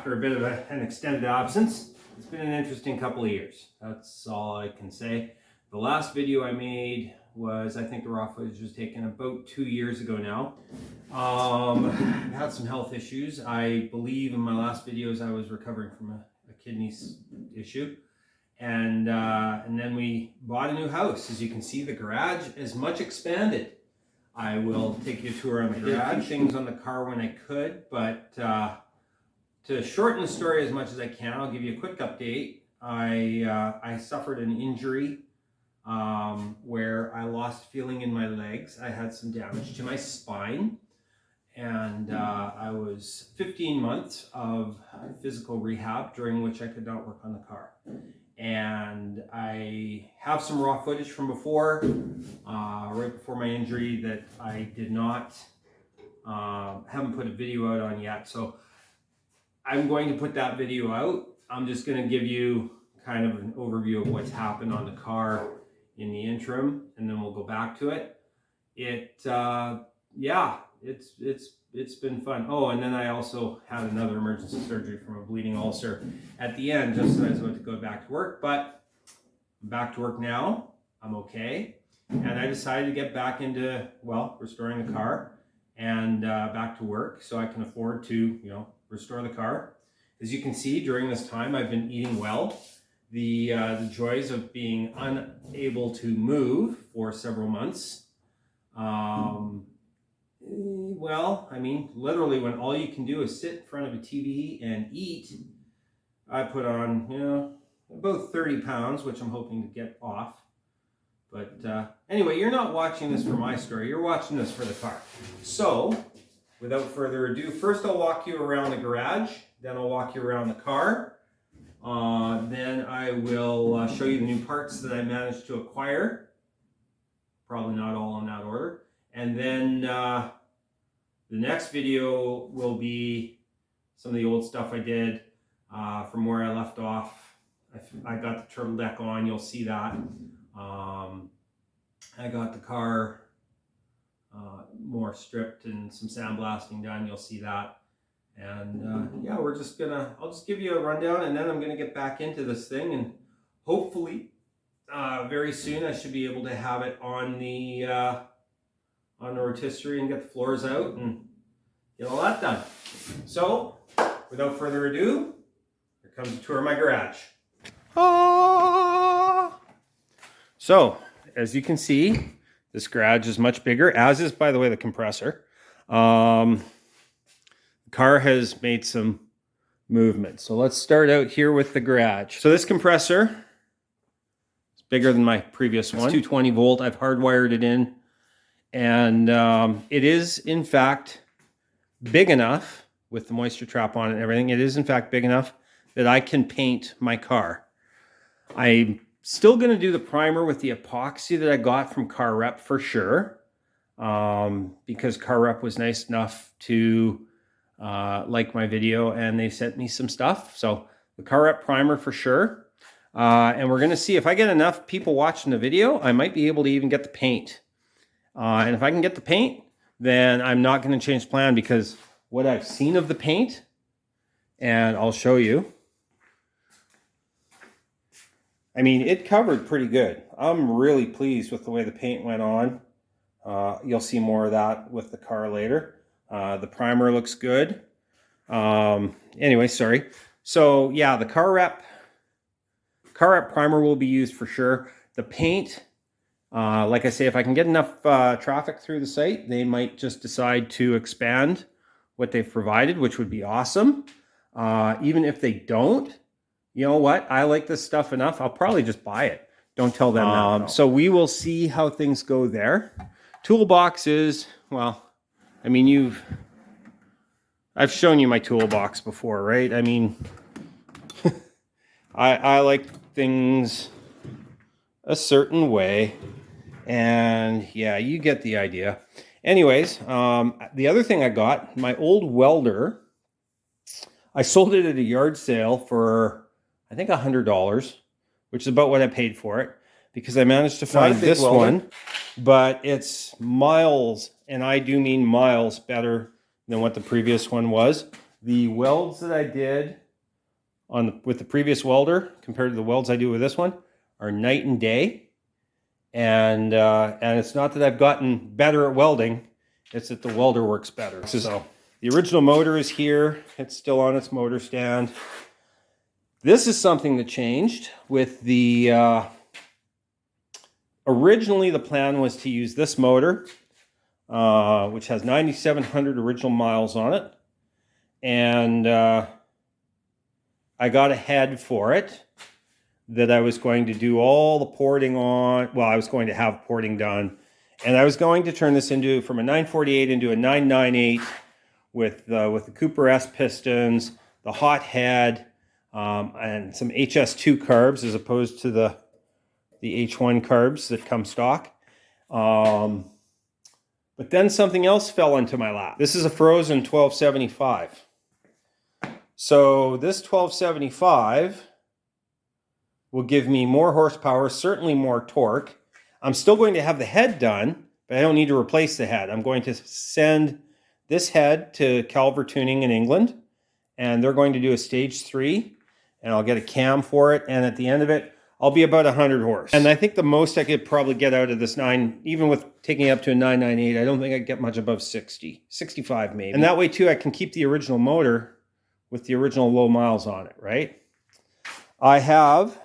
after a bit of an extended absence. It's been an interesting couple of years. That's all I can say. The last video I made was, I think the raw footage was taken about 2 years ago now. I've had some health issues. I believe in my last videos I was recovering from a kidney issue. And then we bought a new house. As you can see, the garage is much expanded. I will take you a tour on the garage. I did a few things on the car when I could, but to shorten the story as much as I can, I'll give you a quick update. I suffered an injury where I lost feeling in my legs. I had some damage to my spine, and I was 15 months of physical rehab, during which I could not work on the car. And I have some raw footage from before, right before my injury, that I did not, haven't put a video out on yet. So I'm going to put that video out. I'm just going to give you kind of an overview of what's happened on the car in the interim, and then we'll go back to it. Yeah, it's been fun. Oh, and then I also had another emergency surgery from a bleeding ulcer at the end, just as I was about to go back to work. But I'm back to work now. I'm okay. And I decided to get back into, well, restoring the car and back to work so I can afford to, restore the car. As you can see, during this time, I've been eating well. The joys of being unable to move for several months. Well, I mean, literally when all you can do is sit in front of a TV and eat, I put on, about 30 pounds, which I'm hoping to get off. But anyway, you're not watching this for my story. You're watching this for the car. So, without further ado, first I'll walk you around the garage. Then I'll walk you around the car. Then I will show you the new parts that I managed to acquire. Probably not all in that order. And then the next video will be some of the old stuff I did from where I left off. I got the turtle deck on, you'll see that. I got the car more stripped and some sandblasting done, you'll see that. And yeah, I'll just give you a rundown, and then I'm gonna get back into this thing, and hopefully very soon I should be able to have it on the rotisserie and get the floors out and get all that done. So, without further ado, here comes a tour of my garage. So, as you can see, this garage is much bigger, as is, by the way, the compressor. The car has made some movement. So let's start out here with the garage. So this compressor is bigger than my previous one. It's 220 volt. I've hardwired it in. And it is, in fact, big enough, with the moisture trap on it and everything, it is, in fact, big enough that I can paint my car. I'm still going to do the primer with the epoxy that I got from Car Rep for sure, because Car Rep was nice enough to like my video, and they sent me some stuff. So the Car Rep primer for sure. And we're going to see if I get enough people watching the video, I might be able to even get the paint. And if I can get the paint, then I'm not going to change plan, because what I've seen of the paint, and I'll show you. I mean, it covered pretty good. I'm really pleased with the way the paint went on. You'll see more of that with the car later. The primer looks good. Anyway, sorry. So yeah, the Car Rep primer will be used for sure. The paint, like I say, if I can get enough traffic through the site, they might just decide to expand what they've provided, which would be awesome. Even if they don't, you know what? I like this stuff enough. I'll probably just buy it. Don't tell them that. No. So we will see how things go there. Toolbox is, well, I mean, I've shown you my toolbox before, right? I mean, I like things a certain way, and yeah, you get the idea. Anyways, the other thing I got, my old welder, I sold it at a yard sale for, I think, $100, which is about what I paid for it, because I managed to find this one, but it's miles, and I do mean miles, better than what the previous one was. The welds that I did with the previous welder compared to the welds I do with this one are night and day. And it's not that I've gotten better at welding, it's that the welder works better. So the original motor is here. It's still on its motor stand. This is something that changed with the, originally the plan was to use this motor, which has 9,700 original miles on it. And I got a head for it that I was going to do all the porting on. Well, I was going to have porting done. And I was going to turn this into, from a 948 into a 998 with the Cooper S pistons, the hot head, and some HS2 carbs as opposed to the H1 carbs that come stock. But then something else fell into my lap. This is a frozen 1275. So this 1275 will give me more horsepower, certainly more torque. I'm still going to have the head done, but I don't need to replace the head. I'm going to send this head to Calver Tuning in England, and they're going to do a stage 3, and I'll get a cam for it, and at the end of it, I'll be about 100 horse. And I think the most I could probably get out of this 9, even with taking it up to a 998, I don't think I'd get much above 60, 65 maybe. And that way too, I can keep the original motor with the original low miles on it, right? I have,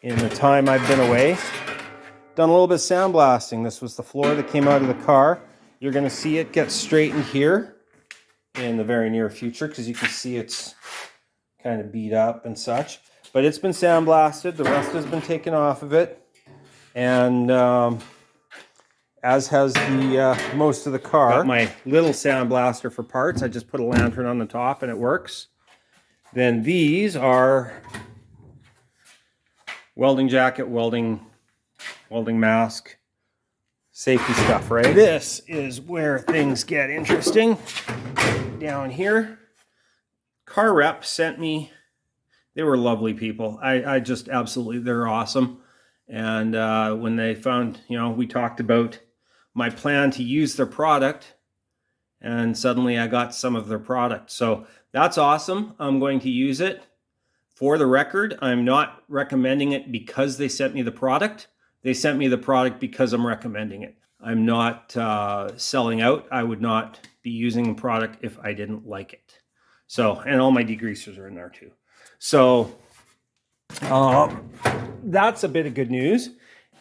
in the time I've been away, done a little bit of sandblasting. This was the floor that came out of the car. You're gonna see it get straightened here in the very near future because you can see it's kind of beat up and such. But it's been sandblasted. The rust has been taken off of it. And as has the most of the car. Got my little sandblaster for parts. I just put a lantern on the top and it works. Then these are welding jacket, welding mask, safety stuff, right? This is where things get interesting. Down here, Car Rep sent me, they were lovely people. I just absolutely, they're awesome. And when they found, we talked about my plan to use their product, and suddenly I got some of their product. So that's awesome. I'm going to use it. For the record, I'm not recommending it because they sent me the product. They sent me the product because I'm recommending it. I'm not selling out. I would not be using the product if I didn't like it. So, and all my degreasers are in there too. So that's a bit of good news.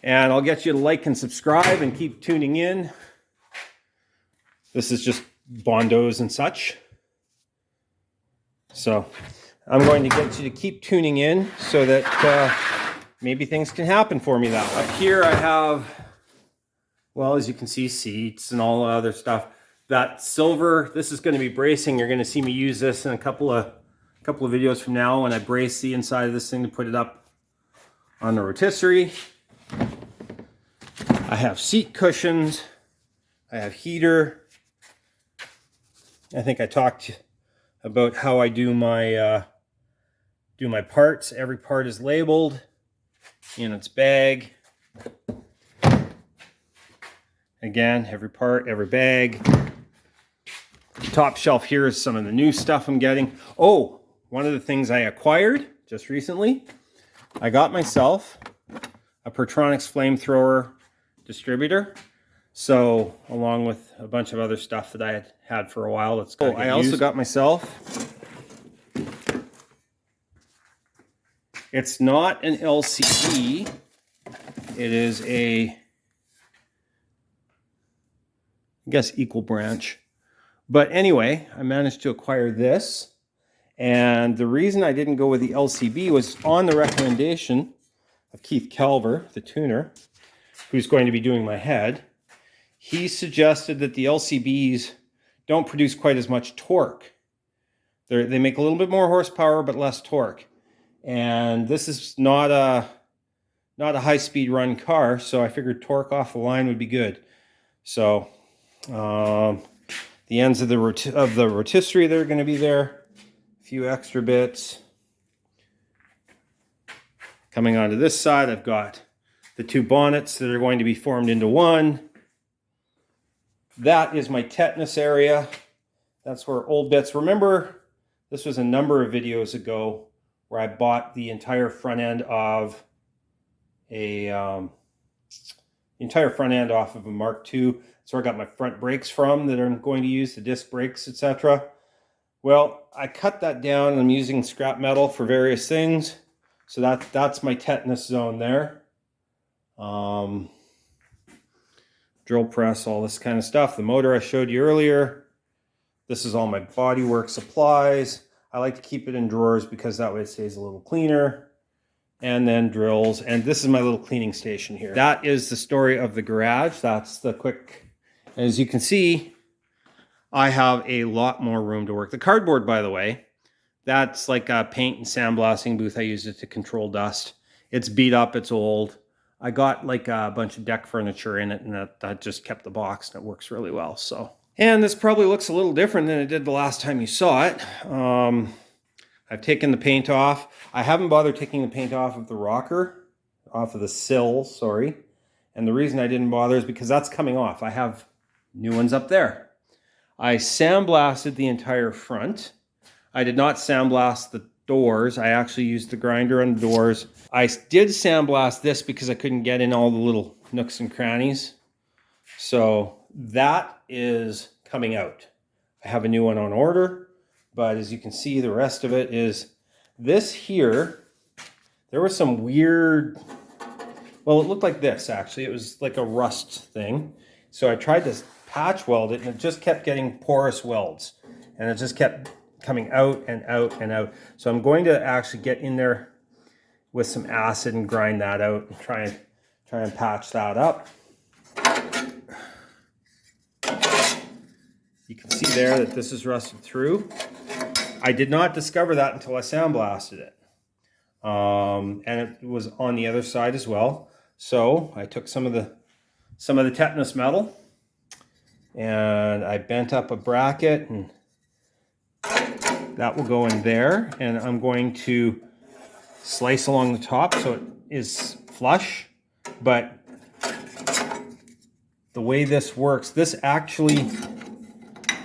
And I'll get you to like and subscribe and keep tuning in. This is just Bondos and such. So I'm going to get you to keep tuning in so that maybe things can happen for me that way. Here I have, well, as you can see, seats and all the other stuff. That silver, this is going to be bracing. You're going to see me use this in a couple of videos from now when I brace the inside of this thing to put it up on the rotisserie. I have seat cushions. I have heater. I think I talked about how I do my parts. Every part is labeled in its bag. Again, every part, every bag. Top shelf here is some of the new stuff I'm getting. Oh, one of the things I acquired just recently, I got myself a Pertronix flamethrower distributor. So, along with a bunch of other stuff that I had for a while, that's going to get used. Also got myself, it's not an LCD, it is a, I guess, equal branch. But anyway, I managed to acquire this. And the reason I didn't go with the LCB was on the recommendation of Keith Calver, the tuner, who's going to be doing my head. He suggested that the LCBs don't produce quite as much torque. They make a little bit more horsepower, but less torque. And this is not a high-speed run car, so I figured torque off the line would be good. So the ends of the rotisserie that are going to be there, a few extra bits. Coming onto this side, I've got the two bonnets that are going to be formed into one. That is my tetanus area. That's where old bits. Remember This was a number of videos ago where I bought the entire front end of a Mark II. So I got my front brakes from that I'm going to use, the disc brakes, etc. Well, I cut that down and I'm using scrap metal for various things. So that's my tetanus zone there. Drill press, all this kind of stuff. The motor I showed you earlier. This is all my bodywork supplies. I like to keep it in drawers because that way it stays a little cleaner. And then drills. And this is my little cleaning station here. That is the story of the garage. That's the quick. As you can see, I have a lot more room to work. The cardboard, by the way, that's like a paint and sandblasting booth. I used it to control dust. It's beat up, it's old. I got like a bunch of deck furniture in it, and that just kept the box, and it works really well. So, and this probably looks a little different than it did the last time you saw it. I've taken the paint off. I haven't bothered taking the paint off of the rocker, off of the sill, sorry. And the reason I didn't bother is because that's coming off. I have new ones up there. I sandblasted the entire front. I did not sandblast the doors. I actually used the grinder on the doors. I did sandblast this because I couldn't get in all the little nooks and crannies. So that is coming out. I have a new one on order, but as you can see, the rest of it is this here. There was some weird, well, it looked like this actually. It was like a rust thing. So I tried to patch weld it and it just kept getting porous welds, and it just kept coming out and out and out. So I'm going to actually get in there with some acid and grind that out and try and patch that up. You can see there that this is rusted through. I did not discover that until I sandblasted it. And it was on the other side as well. So I took some of the tetanus metal and I bent up a bracket, and that will go in there, and I'm going to slice along the top so it is flush. But the way this works, this actually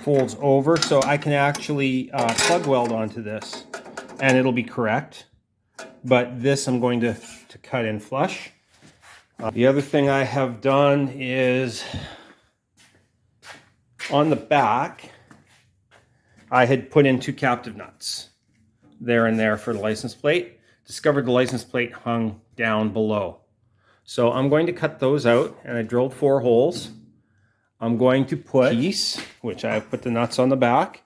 folds over, so I can actually plug weld onto this and it'll be correct. But this I'm going to cut in flush. The other thing I have done is on the back, I had put in 2 captive nuts there and there for the license plate. Discovered the license plate hung down below. So I'm going to cut those out, and I drilled 4 holes. I'm going to put a piece, which I put the nuts on the back.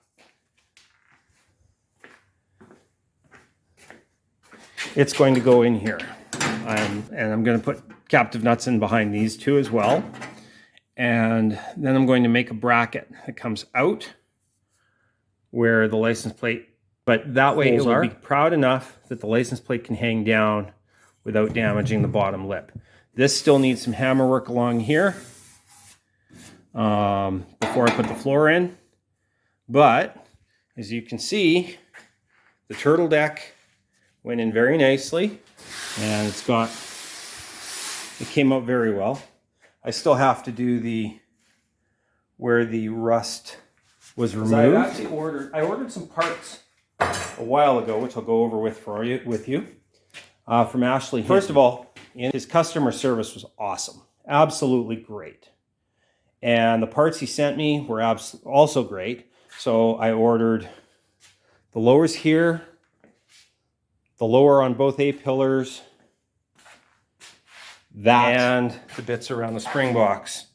It's going to go in here. And I'm going to put captive nuts in behind these 2 as well. And then I'm going to make a bracket that comes out where the license plate, but that way it will be proud enough that the license plate can hang down without damaging the bottom lip. This still needs some hammer work along here before I put the floor in. But as you can see, the turtle deck went in very nicely, and it came out very well. I still have to do where the rust was removed. I ordered some parts a while ago, which I'll go over with you from Ashley. First of all, his customer service was awesome, absolutely great, and the parts he sent me were also great. So I ordered the lowers here, the lower on both A-pillars, and the bits around the spring box.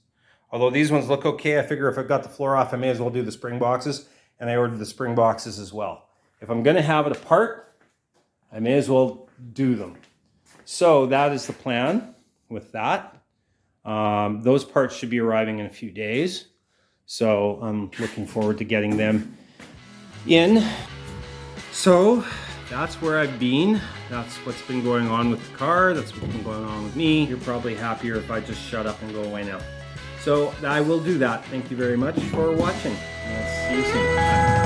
Although these ones look okay, I figure if I've got the floor off, I may as well do the spring boxes, and I ordered the spring boxes as well. If I'm going to have it apart, I may as well do them. So that is the plan with that. Those parts should be arriving in a few days, so I'm looking forward to getting them in. So that's where I've been. That's what's been going on with the car. That's what's been going on with me. You're probably happier if I just shut up and go away now. So I will do that. Thank you very much for watching. I'll see you soon.